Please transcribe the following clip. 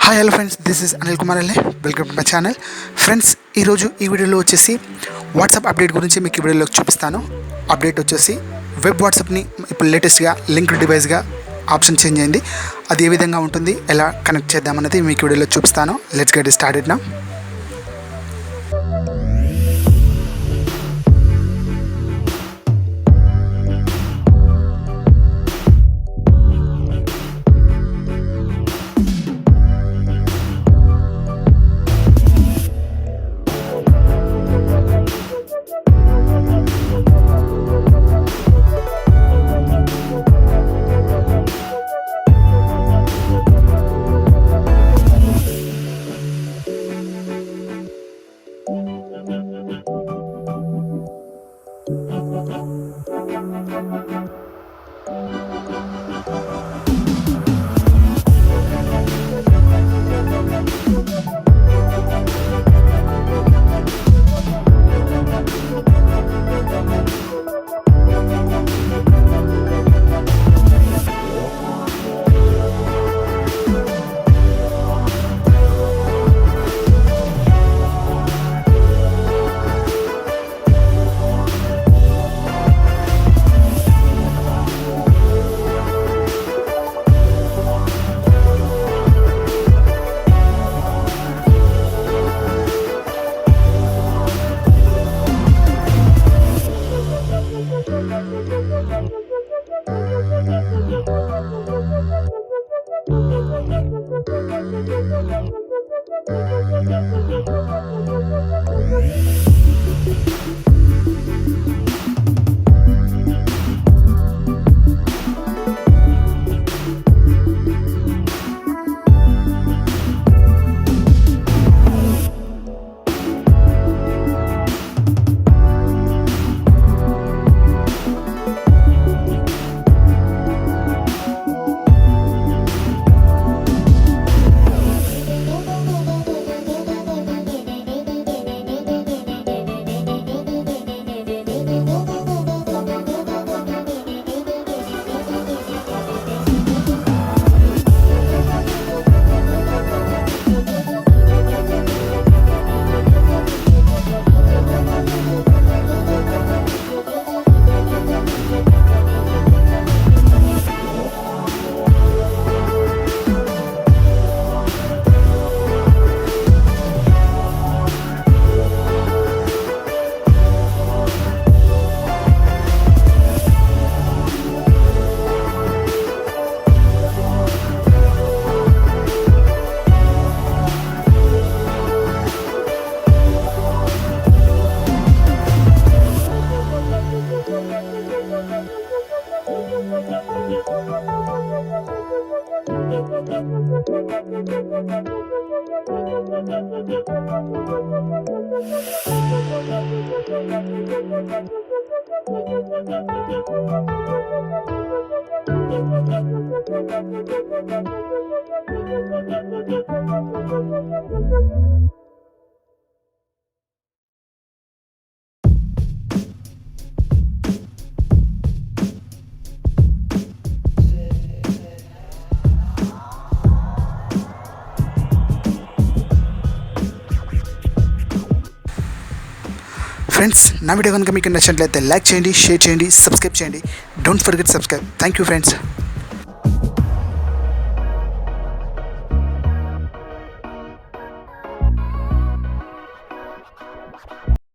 Hi hello friends, this is Anil Kumar Alle. Welcome to my channel. Friends, ఈరోజు ఈ వీడియోలో వచ్చేసి వాట్సాప్ అప్డేట్ గురించి మీకు ఈ వీడియోలో చూపిస్తాను. అప్డేట్ వచ్చేసి వెబ్ వాట్సాప్ని ఇప్పుడు లేటెస్ట్గా లింక్డ్ డివైస్గా ఆప్షన్ చేంజ్ అయింది. అది ఏ విధంగా ఉంటుంది, ఎలా కనెక్ట్ చేద్దామన్నది మీకు ఈ వీడియోలో చూపిస్తాను. Let's get started now. Friends, నా వీడియో కనుక మీకు నచ్చినట్లయితే లైక్ చేయండి, షేర్ చేయండి, సబ్స్క్రైబ్ చేయండి. Don't forget subscribe. Thank you friends.